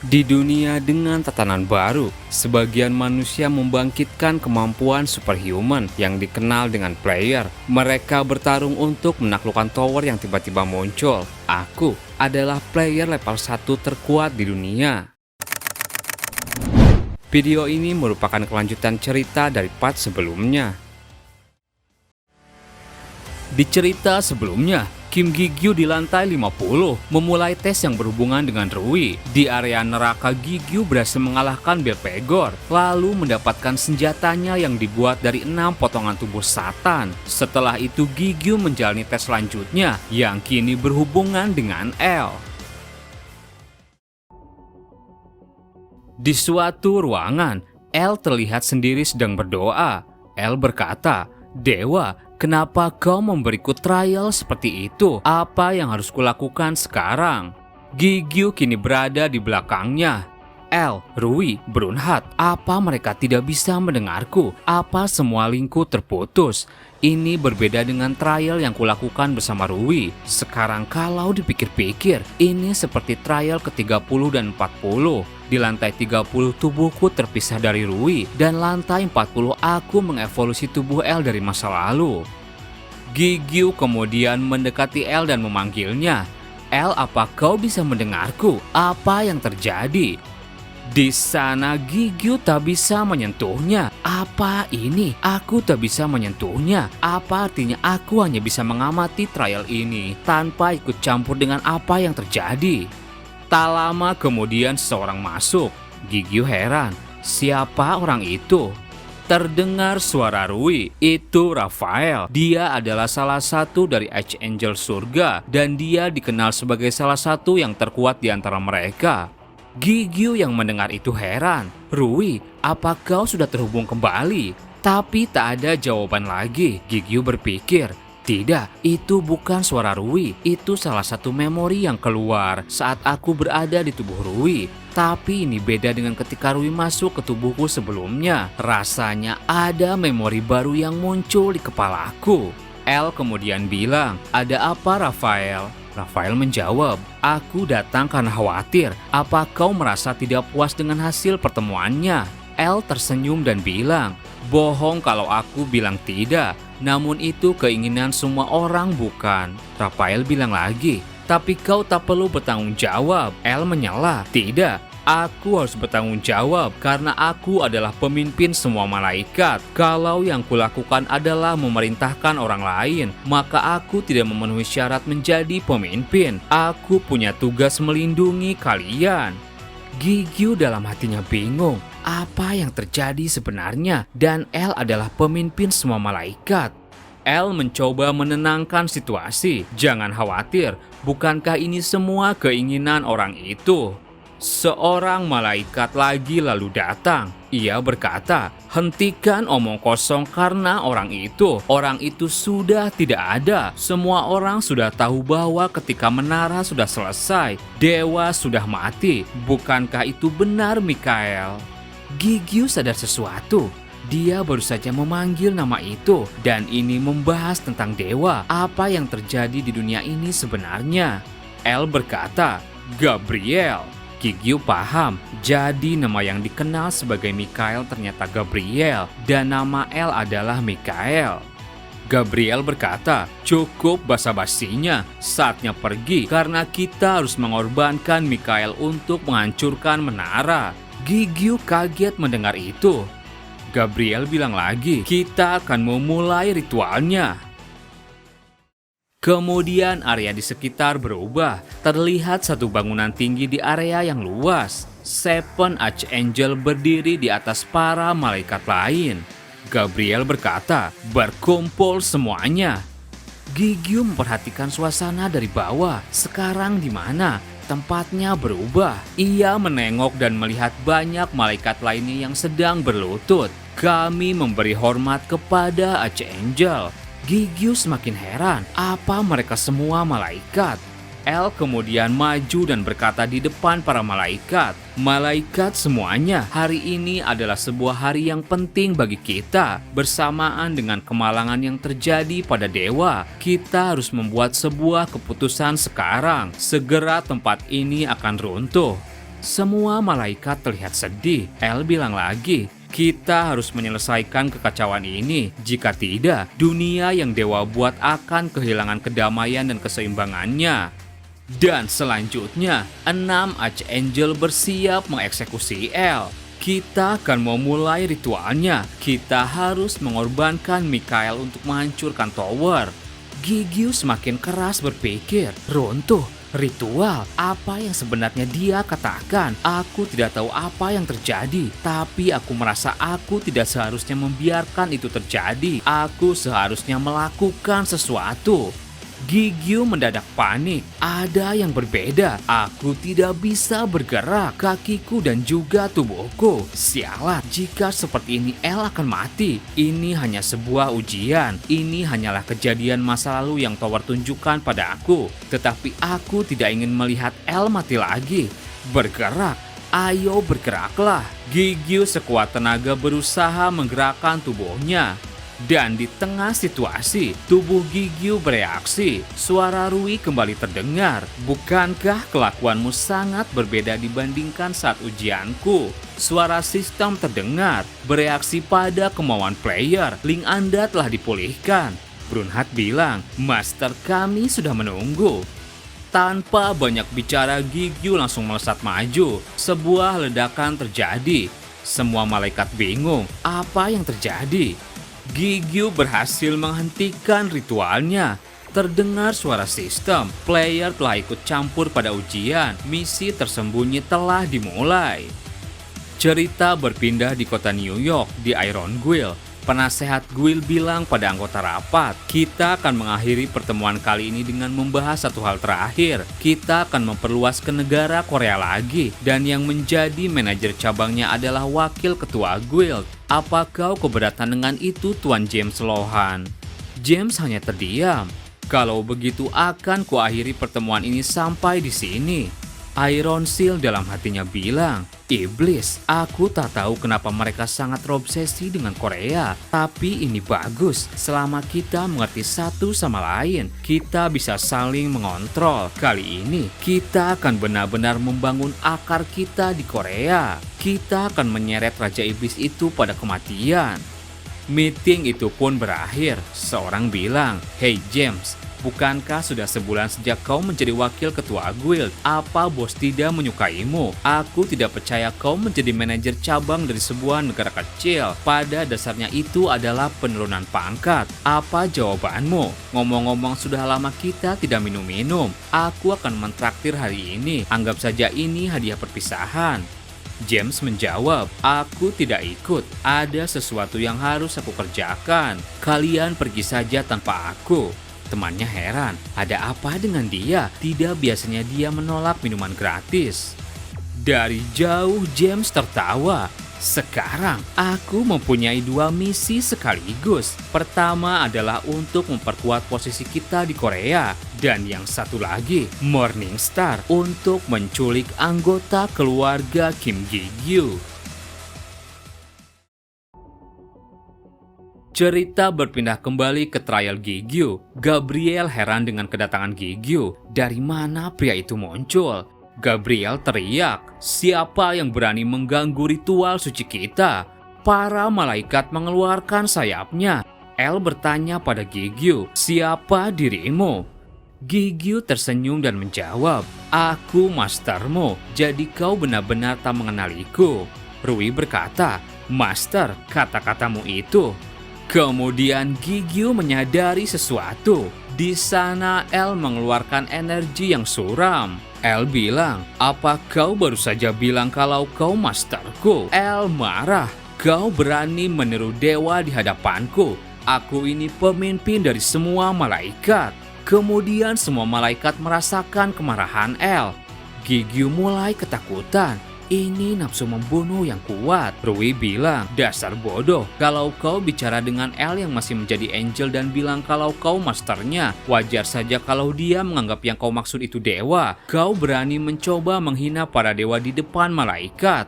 Di dunia dengan tatanan baru, sebagian manusia membangkitkan kemampuan superhuman yang dikenal dengan player. Mereka bertarung untuk menaklukkan tower yang tiba-tiba muncul. Aku adalah player level 1 terkuat di dunia. Video ini merupakan kelanjutan cerita dari part sebelumnya. Di cerita sebelumnya, Kim Gigyu di lantai 50 memulai tes yang berhubungan dengan Rui. Di area neraka, Gigyu berhasil mengalahkan Belphegor, lalu mendapatkan senjatanya yang dibuat dari 6 potongan tubuh Satan. Setelah itu Gigyu menjalani tes selanjutnya yang kini berhubungan dengan L. Di suatu ruangan, L terlihat sendiri sedang berdoa. L berkata, "Dewa, kenapa kau memberiku trial seperti itu? Apa yang harus kulakukan sekarang?" Gigyu kini berada di belakangnya. L, Rui, Brunhat, apa mereka tidak bisa mendengarku? Apa semua linkku terputus? Ini berbeda dengan trial yang kulakukan bersama Rui. Sekarang kalau dipikir-pikir, ini seperti trial ke-30 dan 40. Di lantai 30 tubuhku terpisah dari Rui, dan lantai 40 aku mengevolusi tubuh L dari masa lalu. Gigyu kemudian mendekati L dan memanggilnya. "L, apa kau bisa mendengarku? Apa yang terjadi?" Di sana Gigyu tak bisa menyentuhnya. Apa ini? Aku tak bisa menyentuhnya. Apa artinya aku hanya bisa mengamati trial ini tanpa ikut campur dengan apa yang terjadi? Tak lama kemudian seseorang masuk. Gigyu heran. Siapa orang itu? Terdengar suara Rui. Itu Raphael. Dia adalah salah satu dari Archangel surga dan dia dikenal sebagai salah satu yang terkuat di antara mereka. Gigyu yang mendengar itu heran. "Rui, apa kau sudah terhubung kembali?" Tapi tak ada jawaban lagi. Gigyu berpikir, tidak, itu bukan suara Rui. Itu salah satu memori yang keluar saat aku berada di tubuh Rui. Tapi ini beda dengan ketika Rui masuk ke tubuhku sebelumnya. Rasanya ada memori baru yang muncul di kepalaku. L kemudian bilang, "Ada apa, Raphael?" Raphael menjawab, "Aku datang karena khawatir. Apa kau merasa tidak puas dengan hasil pertemuannya?" L tersenyum dan bilang, "Bohong kalau aku bilang tidak. Namun itu keinginan semua orang, bukan?" Raphael bilang lagi, "Tapi kau tak perlu bertanggung jawab." L menyela, "Tidak. Aku harus bertanggung jawab karena aku adalah pemimpin semua malaikat. Kalau yang kulakukan adalah memerintahkan orang lain, maka aku tidak memenuhi syarat menjadi pemimpin. Aku punya tugas melindungi kalian." Gigyu dalam hatinya bingung. Apa yang terjadi sebenarnya? Dan L adalah pemimpin semua malaikat. L mencoba menenangkan situasi. "Jangan khawatir, bukankah ini semua keinginan orang itu?" Seorang malaikat lagi lalu datang. Ia berkata, "Hentikan omong kosong karena orang itu sudah tidak ada. Semua orang sudah tahu bahwa ketika menara sudah selesai, dewa sudah mati. Bukankah itu benar, Mikael?" Gigyu sadar sesuatu. Dia baru saja memanggil nama itu, dan ini membahas tentang dewa. Apa yang terjadi di dunia ini sebenarnya? L berkata, "Gabriel." Gigyu paham, jadi nama yang dikenal sebagai Mikael ternyata Gabriel, dan nama L adalah Mikael. Gabriel berkata, "Cukup basa-basinya, saatnya pergi karena kita harus mengorbankan Mikael untuk menghancurkan menara." Gigyu kaget mendengar itu. Gabriel bilang lagi, "Kita akan memulai ritualnya." Kemudian area di sekitar berubah. Terlihat satu bangunan tinggi di area yang luas. Seven Archangel berdiri di atas para malaikat lain. Gabriel berkata, "Berkumpul semuanya." Gigyu memperhatikan suasana dari bawah. Sekarang di mana? Tempatnya berubah. Ia menengok dan melihat banyak malaikat lainnya yang sedang berlutut. "Kami memberi hormat kepada Archangel." Gigyu semakin heran, apa mereka semua malaikat? L kemudian maju dan berkata di depan para malaikat, "Malaikat semuanya, hari ini adalah sebuah hari yang penting bagi kita. Bersamaan dengan kemalangan yang terjadi pada dewa, kita harus membuat sebuah keputusan sekarang. Segera tempat ini akan runtuh." Semua malaikat terlihat sedih. El bilang lagi, kita harus menyelesaikan kekacauan ini. Jika tidak, dunia yang dewa buat akan kehilangan kedamaian dan keseimbangannya. Dan selanjutnya, 6 Archangel bersiap mengeksekusi El. Kita akan memulai ritualnya. Kita harus mengorbankan Mikael untuk menghancurkan tower. Gigio semakin keras berpikir, runtuh. Ritual, apa yang sebenarnya dia katakan? Aku tidak tahu apa yang terjadi, tapi aku merasa aku tidak seharusnya membiarkan itu terjadi. Aku seharusnya melakukan sesuatu. Gigio mendadak panik. Ada yang berbeda. Aku tidak bisa bergerak, kakiku dan juga tubuhku. Sialat, jika seperti ini El akan mati. Ini hanya sebuah ujian. Ini hanyalah kejadian masa lalu yang Tower tunjukkan pada aku. Tetapi aku tidak ingin melihat El mati lagi. Bergerak. Ayo bergeraklah. Gigio sekuat tenaga berusaha menggerakkan tubuhnya. Dan di tengah situasi, tubuh Gigio bereaksi. Suara Rui kembali terdengar. Bukankah kelakuanmu sangat berbeda dibandingkan saat ujianku? Suara sistem terdengar, bereaksi pada kemauan player. Link Anda telah dipulihkan. Brunhard bilang, Master kami sudah menunggu. Tanpa banyak bicara, Gigio langsung melesat maju. Sebuah ledakan terjadi. Semua malaikat bingung, apa yang terjadi? Gigio berhasil menghentikan ritualnya. Terdengar suara sistem, player telah ikut campur pada ujian. Misi tersembunyi telah dimulai. Cerita berpindah di kota New York, di Iron Guild. Penasehat Guild bilang pada anggota rapat, kita akan mengakhiri pertemuan kali ini dengan membahas satu hal terakhir. Kita akan memperluas ke negara Korea lagi, dan yang menjadi manajer cabangnya adalah wakil ketua Guild. Apa kau keberatan dengan itu, Tuan James Lohan? James hanya terdiam. Kalau begitu akan kuakhiri pertemuan ini sampai di sini. Iron Seal dalam hatinya bilang, iblis, aku tak tahu kenapa mereka sangat terobsesi dengan Korea. Tapi ini bagus, selama kita mengerti satu sama lain, kita bisa saling mengontrol. Kali ini, kita akan benar-benar membangun akar kita di Korea. Kita akan menyeret Raja Iblis itu pada kematian. Meeting itu pun berakhir. Seorang bilang, hey James, bukankah sudah sebulan sejak kau menjadi wakil ketua guild? Apa bos tidak menyukaimu? Aku tidak percaya kau menjadi manajer cabang dari sebuah negara kecil. Pada dasarnya itu adalah penurunan pangkat. Apa jawabanmu? Ngomong-ngomong sudah lama kita tidak minum-minum. Aku akan mentraktir hari ini. Anggap saja ini hadiah perpisahan. James menjawab, aku tidak ikut. Ada sesuatu yang harus aku kerjakan. Kalian pergi saja tanpa aku. Temannya heran, ada apa dengan dia? Tidak biasanya dia menolak minuman gratis. Dari jauh James tertawa. Sekarang aku mempunyai 2 misi sekaligus. Pertama adalah untuk memperkuat posisi kita di Korea. Dan yang satu lagi, Morning Star, untuk menculik anggota keluarga Kim Gi-gyu. Cerita berpindah kembali ke trial Gi-gyu. Gabriel heran dengan kedatangan Gi-gyu. Dari mana pria itu muncul? Gabriel teriak, siapa yang berani mengganggu ritual suci kita? Para malaikat mengeluarkan sayapnya. El bertanya pada Gi-gyu, siapa dirimu? Gi-gyu tersenyum dan menjawab, aku mastermu, jadi kau benar-benar tak mengenaliku. Rui berkata, master, kata-katamu itu. Kemudian Gi-gyu menyadari sesuatu. Di sana El mengeluarkan energi yang suram. El bilang, apa kau baru saja bilang kalau kau masterku? El marah, kau berani meniru dewa di hadapanku. Aku ini pemimpin dari semua malaikat. Kemudian semua malaikat merasakan kemarahan El. Gi-gyu mulai ketakutan. Ini nafsu membunuh yang kuat. Rui bilang, dasar bodoh. Kalau kau bicara dengan El yang masih menjadi angel dan bilang kalau kau masternya, wajar saja kalau dia menganggap yang kau maksud itu dewa. Kau berani mencoba menghina para dewa di depan malaikat.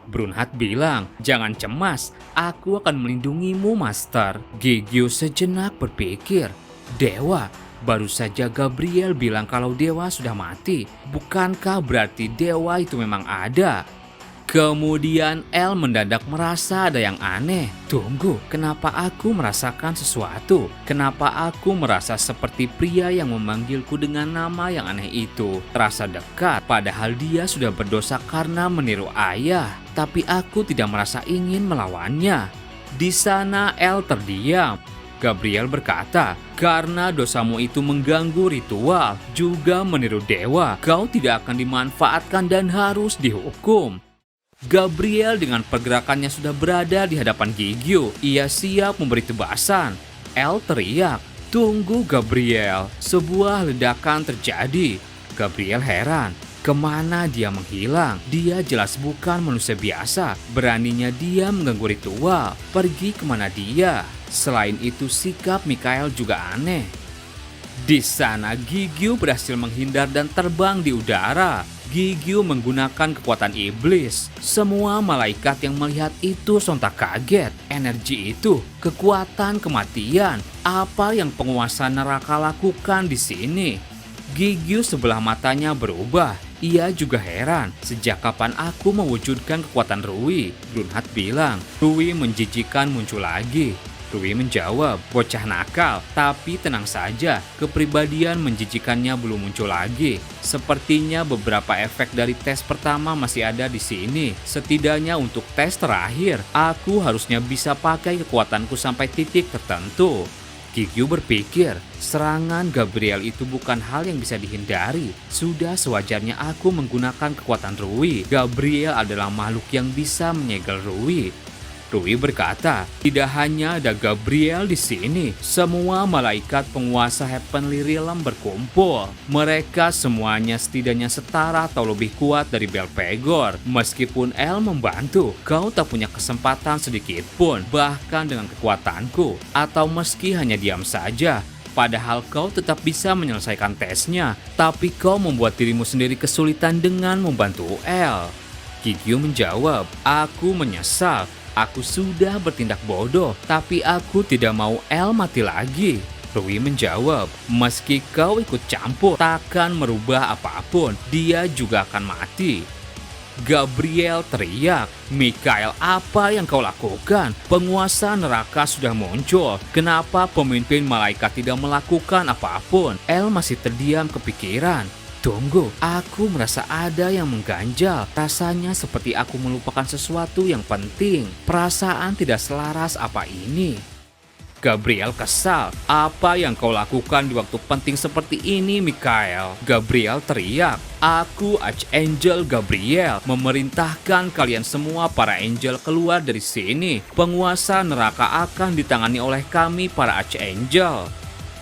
Brunhard bilang, jangan cemas, aku akan melindungimu, master. Gi-gyu sejenak berpikir, dewa? Baru saja Gabriel bilang kalau dewa sudah mati. Bukankah berarti dewa itu memang ada? Kemudian El mendadak merasa ada yang aneh. Tunggu, kenapa aku merasakan sesuatu? Kenapa aku merasa seperti pria yang memanggilku dengan nama yang aneh itu? Terasa dekat, padahal dia sudah berdosa karena meniru ayah. Tapi aku tidak merasa ingin melawannya. Di sana El terdiam. Gabriel berkata, karena dosamu itu mengganggu ritual, juga meniru dewa, kau tidak akan dimanfaatkan dan harus dihukum. Gabriel dengan pergerakannya sudah berada di hadapan Gigio. Ia siap memberi tebasan. El teriak, "Tunggu Gabriel!" Sebuah ledakan terjadi. Gabriel heran, kemana dia menghilang? Dia jelas bukan manusia biasa. Beraninya dia mengganggu ritual. Pergi kemana dia? Selain itu sikap Mikael juga aneh. Di sana Gigio berhasil menghindar dan terbang di udara. Gigio menggunakan kekuatan iblis. Semua malaikat yang melihat itu sontak kaget. Energi itu, kekuatan kematian. Apa yang penguasa neraka lakukan di sini? Gigio sebelah matanya berubah. Ia juga heran, sejak kapan aku mewujudkan kekuatan Rui? Grunhat bilang, Rui menjijikan muncul lagi. Rui menjawab, bocah nakal, tapi tenang saja, kepribadian menjijikannya belum muncul lagi. Sepertinya beberapa efek dari tes pertama masih ada di sini. Setidaknya untuk tes terakhir, aku harusnya bisa pakai kekuatanku sampai titik tertentu. Gigio berpikir, serangan Gabriel itu bukan hal yang bisa dihindari. Sudah sewajarnya aku menggunakan kekuatan Rui. Gabriel adalah makhluk yang bisa menyegel Rui. Rui berkata, tidak hanya ada Gabriel di sini, semua malaikat penguasa Heavenly Realm berkumpul. Mereka semuanya setidaknya setara atau lebih kuat dari Belphegor. Meskipun El membantu, kau tak punya kesempatan sedikit pun, bahkan dengan kekuatanku. Atau meski hanya diam saja, padahal kau tetap bisa menyelesaikan tesnya, tapi kau membuat dirimu sendiri kesulitan dengan membantu El. Gigio menjawab, aku menyesal. Aku sudah bertindak bodoh, tapi aku tidak mau El mati lagi. Rui menjawab, meski kau ikut campur, takkan merubah apapun, dia juga akan mati. Gabriel teriak, Mikael, apa yang kau lakukan? Penguasa neraka sudah muncul. Kenapa pemimpin malaikat tidak melakukan apapun? El masih terdiam kepikiran. Tunggu, aku merasa ada yang mengganjal. Rasanya seperti aku melupakan sesuatu yang penting. Perasaan tidak selaras apa ini? Gabriel kesal. Apa yang kau lakukan di waktu penting seperti ini, Mikael? Gabriel teriak. Aku Archangel Gabriel memerintahkan kalian semua para angel keluar dari sini. Penguasa neraka akan ditangani oleh kami para Archangel.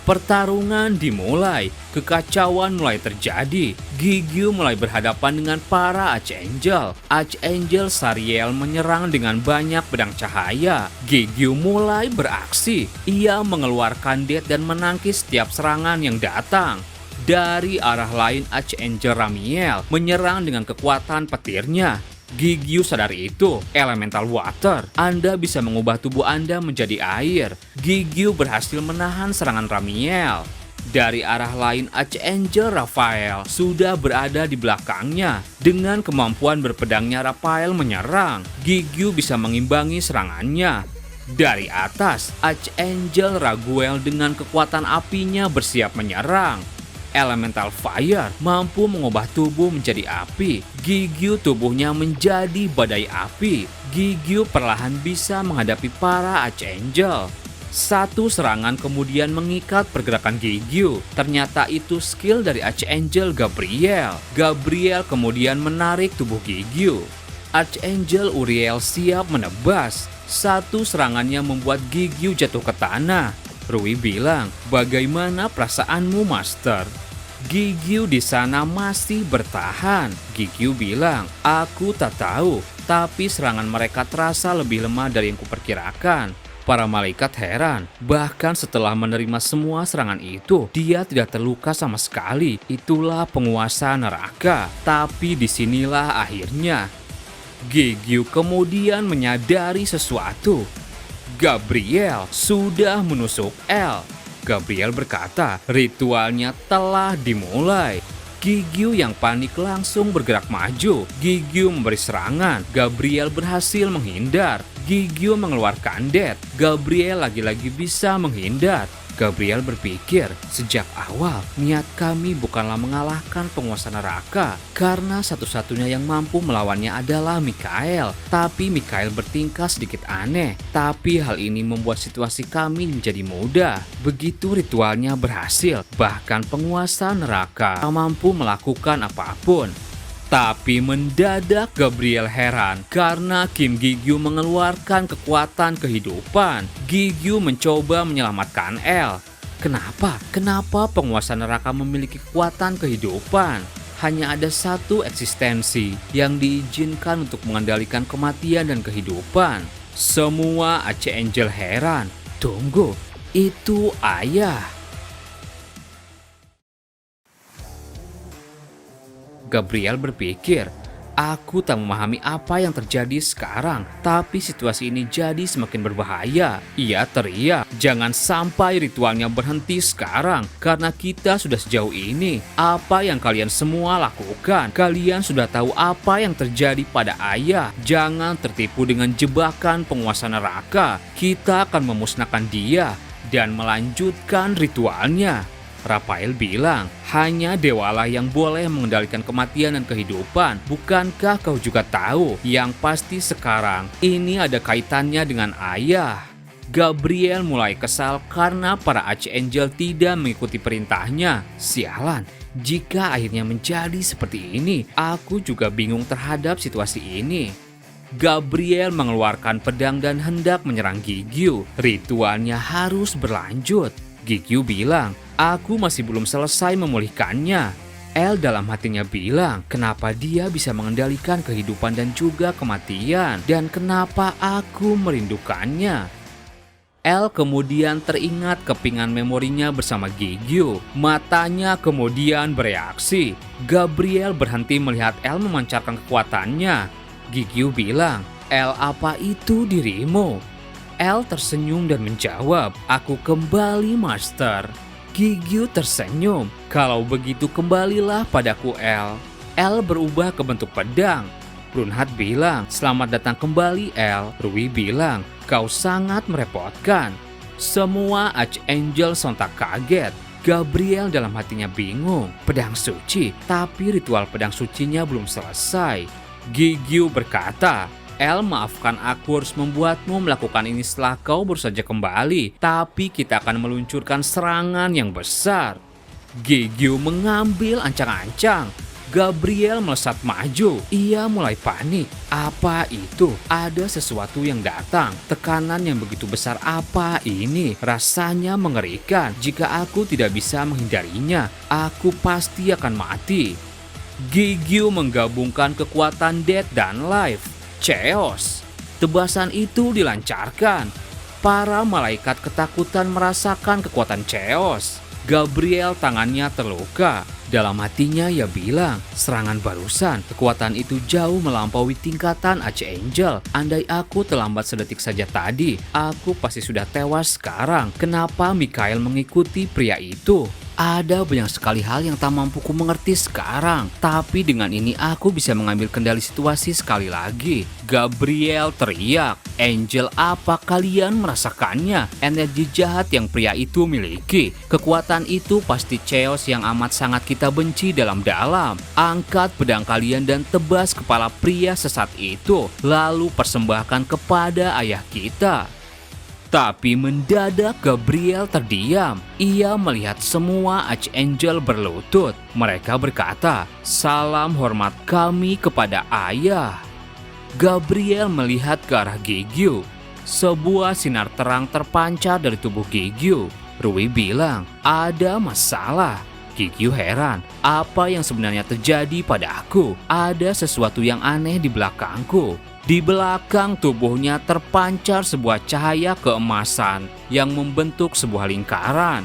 Pertarungan dimulai, kekacauan mulai terjadi. Gigio mulai berhadapan dengan para Archangel. Archangel Sariel menyerang dengan banyak pedang cahaya. Gigio mulai beraksi. Ia mengeluarkan det dan menangkis setiap serangan yang datang. Dari arah lain Archangel Ramiel menyerang dengan kekuatan petirnya. Gigio sadar itu, elemental water. Anda bisa mengubah tubuh Anda menjadi air. Gigio berhasil menahan serangan Ramiel. Dari arah lain Archangel Raphael sudah berada di belakangnya. Dengan kemampuan berpedangnya Raphael menyerang. Gigio bisa mengimbangi serangannya. Dari atas, Archangel Raguel dengan kekuatan apinya bersiap menyerang. Elemental Fire mampu mengubah tubuh menjadi api. Gigio tubuhnya menjadi badai api. Gigio perlahan bisa menghadapi para Archangel. Satu serangan kemudian mengikat pergerakan Gigio. Ternyata itu skill dari Archangel Gabriel. Gabriel kemudian menarik tubuh Gigio. Archangel Uriel siap menebas. Satu serangannya membuat Gigio jatuh ke tanah. Rui bilang, bagaimana perasaanmu, Master? Gigio di sana masih bertahan. Gigio bilang, aku tak tahu, tapi serangan mereka terasa lebih lemah dari yang kuperkirakan. Para malaikat heran, bahkan setelah menerima semua serangan itu, dia tidak terluka sama sekali. Itulah penguasa neraka. Tapi disinilah akhirnya. Gigio kemudian menyadari sesuatu. Gabriel sudah menusuk El. Gabriel berkata, ritualnya telah dimulai. Gigyu yang panik langsung bergerak maju. Gigyu memberi serangan. Gabriel berhasil menghindar. Gigyu mengeluarkan death. Gabriel lagi-lagi bisa menghindar. Gabriel berpikir, sejak awal niat kami bukanlah mengalahkan penguasa neraka, karena satu-satunya yang mampu melawannya adalah Mikael. Tapi Mikael bertingkah sedikit aneh, tapi hal ini membuat situasi kami menjadi mudah. Begitu ritualnya berhasil, bahkan penguasa neraka tak mampu melakukan apapun. Tapi mendadak Gabriel heran karena Kim Gigyu mengeluarkan kekuatan kehidupan. Gigyu mencoba menyelamatkan El. Kenapa? Kenapa penguasa neraka memiliki kekuatan kehidupan? Hanya ada satu eksistensi yang diizinkan untuk mengendalikan kematian dan kehidupan. Semua Archangel heran. Tunggu, itu ayah. Gabriel berpikir, aku tak memahami apa yang terjadi sekarang, tapi situasi ini jadi semakin berbahaya. Ia teriak, jangan sampai ritualnya berhenti sekarang, karena kita sudah sejauh ini. Apa yang kalian semua lakukan? Kalian sudah tahu apa yang terjadi pada ayah. Jangan tertipu dengan jebakan penguasa neraka. Kita akan memusnahkan dia dan melanjutkan ritualnya. Rafael bilang, hanya dewalah yang boleh mengendalikan kematian dan kehidupan. Bukankah kau juga tahu? Yang pasti sekarang ini ada kaitannya dengan ayah. Gabriel mulai kesal karena para Archangel tidak mengikuti perintahnya. Sialan, jika akhirnya menjadi seperti ini, aku juga bingung terhadap situasi ini. Gabriel mengeluarkan pedang dan hendak menyerang Gigyu. Ritualnya harus berlanjut. Gigyu bilang, aku masih belum selesai memulihkannya. El dalam hatinya bilang, kenapa dia bisa mengendalikan kehidupan dan juga kematian, dan kenapa aku merindukannya. El kemudian teringat kepingan memorinya bersama Gigyu. Matanya kemudian bereaksi. Gabriel berhenti melihat El memancarkan kekuatannya. Gigyu bilang, El, apa itu dirimu? El tersenyum dan menjawab, aku kembali, Master. Gigyu tersenyum, kalau begitu kembalilah padaku, El. El berubah ke bentuk pedang. Brunhard bilang, selamat datang kembali, El. Rui bilang, kau sangat merepotkan. Semua Archangel sontak kaget. Gabriel dalam hatinya bingung, pedang suci, tapi ritual pedang sucinya belum selesai. Gigyu berkata, El, maafkan aku harus membuatmu melakukan ini setelah kau baru saja kembali. Tapi kita akan meluncurkan serangan yang besar. Gigyu mengambil ancang-ancang. Gabriel melesat maju. Ia mulai panik. Apa itu? Ada sesuatu yang datang. Tekanan yang begitu besar apa ini? Rasanya mengerikan. Jika aku tidak bisa menghindarinya, aku pasti akan mati. Gigyu menggabungkan kekuatan Death dan Life. Chaos. Tebasan itu dilancarkan. Para malaikat ketakutan merasakan kekuatan Chaos. Gabriel tangannya terluka. Dalam hatinya ia bilang, serangan barusan, kekuatan itu jauh melampaui tingkatan Archangel. Andai aku terlambat sedetik saja tadi, aku pasti sudah tewas sekarang. Kenapa Mikael mengikuti pria itu? Ada banyak sekali hal yang tak mampu ku mengerti sekarang. Tapi dengan ini aku bisa mengambil kendali situasi sekali lagi. Gabriel teriak, Angel, apa kalian merasakannya? Energi jahat yang pria itu miliki. Kekuatan itu pasti chaos yang amat sangat kita benci dalam-dalam. Angkat pedang kalian dan tebas kepala pria sesat itu. Lalu persembahkan kepada ayah kita. Tapi mendadak Gabriel terdiam. Ia melihat semua Archangel berlutut. Mereka berkata, salam hormat kami kepada ayah. Gabriel melihat ke arah Gigyu. Sebuah sinar terang terpancar dari tubuh Gigyu. Rui bilang, ada masalah. Gigyu heran, apa yang sebenarnya terjadi pada aku? Ada sesuatu yang aneh di belakangku. Di belakang tubuhnya terpancar sebuah cahaya keemasan yang membentuk sebuah lingkaran.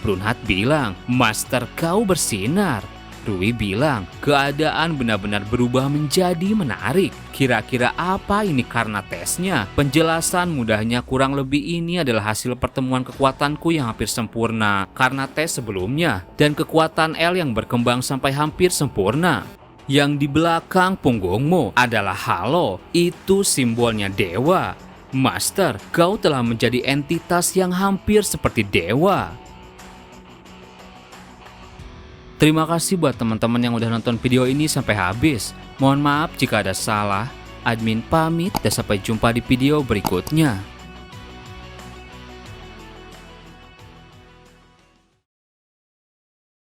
Brunhard bilang, Master, kau bersinar. Rui bilang, keadaan benar-benar berubah menjadi menarik. Kira-kira apa ini karena tesnya? Penjelasan mudahnya kurang lebih ini adalah hasil pertemuan kekuatanku yang hampir sempurna karena tes sebelumnya, dan kekuatan L yang berkembang sampai hampir sempurna. Yang di belakang punggungmu adalah halo, itu simbolnya dewa. Master, kau telah menjadi entitas yang hampir seperti dewa. Terima kasih buat teman-teman yang udah nonton video ini sampai habis. Mohon maaf jika ada salah. Admin pamit dan sampai jumpa di video berikutnya.